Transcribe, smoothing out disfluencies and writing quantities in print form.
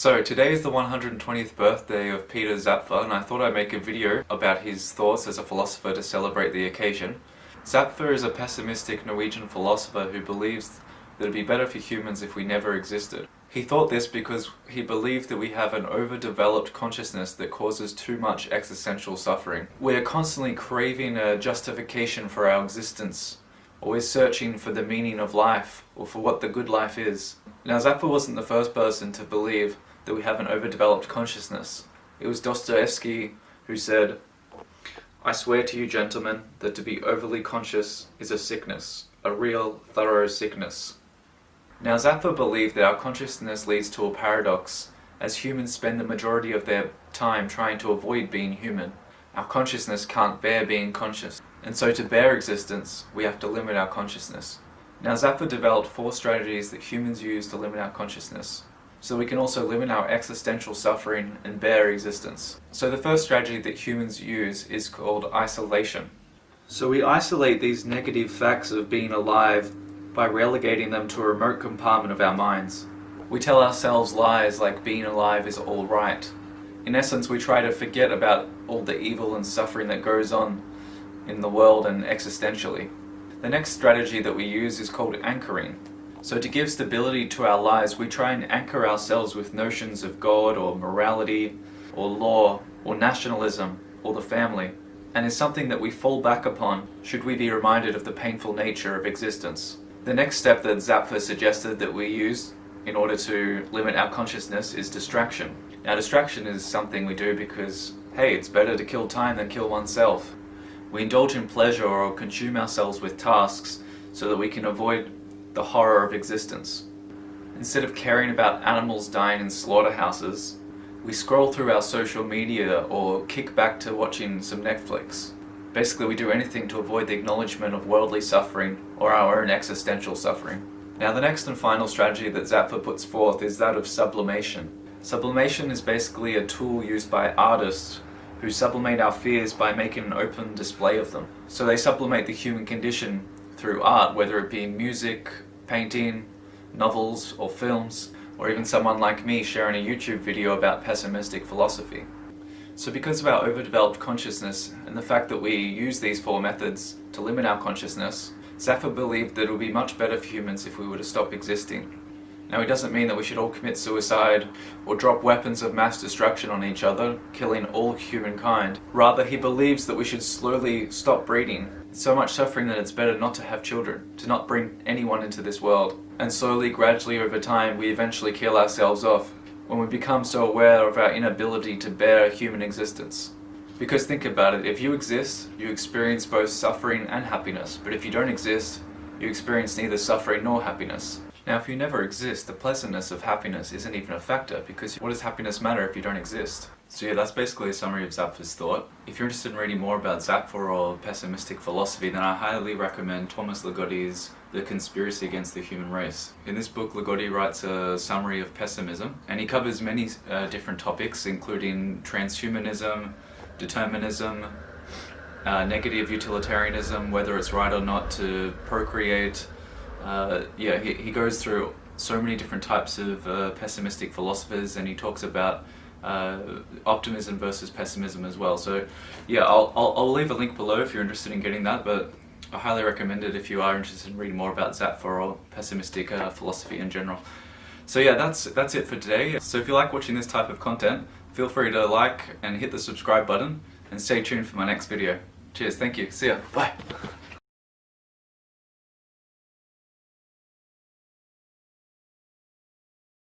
So today is the 120th birthday of Peter Zapffe, and I thought I'd make a video about his thoughts as a philosopher to celebrate the occasion. Zapffe is a pessimistic Norwegian philosopher who believes that it'd be better for humans if we never existed. He thought this because he believed that we have an overdeveloped consciousness that causes too much existential suffering. We are constantly craving a justification for our existence, always searching for the meaning of life or for what the good life is. Now, Zapffe wasn't the first person to believe that we have an overdeveloped consciousness. It was Dostoevsky who said, "I swear to you, gentlemen, that to be overly conscious is a sickness, a real, thorough sickness." Now, Zapffe believed that our consciousness leads to a paradox, as humans spend the majority of their time trying to avoid being human. Our consciousness can't bear being conscious, and so to bear existence, we have to limit our consciousness. Now, Zapffe developed 4 strategies that humans use to limit our consciousness, so we can also limit our existential suffering and bear existence. So the first strategy that humans use is called isolation. So we isolate these negative facts of being alive by relegating them to a remote compartment of our minds. We tell ourselves lies like being alive is all right. In essence, we try to forget about all the evil and suffering that goes on in the world and existentially. The next strategy that we use is called anchoring. So to give stability to our lives, we try and anchor ourselves with notions of God or morality or law or nationalism or the family, and is something that we fall back upon should we be reminded of the painful nature of existence. The next step that Zapffe suggested that we use in order to limit our consciousness is distraction. Now, distraction is something we do because, hey, it's better to kill time than kill oneself. We indulge in pleasure or consume ourselves with tasks so that we can avoid the horror of existence. Instead of caring about animals dying in slaughterhouses, we scroll through our social media or kick back to watching some Netflix. Basically, we do anything to avoid the acknowledgement of worldly suffering or our own existential suffering. Now, the next and final strategy that Zapffe puts forth is that of sublimation. Sublimation is basically a tool used by artists who sublimate our fears by making an open display of them. So they sublimate the human condition through art, whether it be music, painting, novels or films, or even someone like me sharing a YouTube video about pessimistic philosophy. So because of our overdeveloped consciousness and the fact that we use these 4 methods to limit our consciousness, Zapffe believed that it would be much better for humans if we were to stop existing. Now, he doesn't mean that we should all commit suicide or drop weapons of mass destruction on each other, killing all humankind. Rather, he believes that we should slowly stop breeding. It's so much suffering that it's better not to have children, to not bring anyone into this world. And slowly, gradually over time, we eventually kill ourselves off when we become so aware of our inability to bear human existence. Because think about it, if you exist, you experience both suffering and happiness. But if you don't exist, you experience neither suffering nor happiness. Now, if you never exist, the pleasantness of happiness isn't even a factor, because what does happiness matter if you don't exist? So yeah, that's basically a summary of Zapfe's thought. If you're interested in reading more about Zapffe or pessimistic philosophy, then I highly recommend Thomas Ligotti's The Conspiracy Against the Human Race. In this book, Ligotti writes a summary of pessimism, and he covers many different topics, including transhumanism, determinism, negative utilitarianism, whether it's right or not to procreate. He goes through so many different types of pessimistic philosophers, and he talks about optimism versus pessimism as well. So yeah, I'll leave a link below if you're interested in getting that, but I highly recommend it if you are interested in reading more about Zapffe or pessimistic philosophy in general. So yeah, that's it for today. So if you like watching this type of content, feel free to like and hit the subscribe button, and stay tuned for my next video. Cheers, thank you, see ya, bye!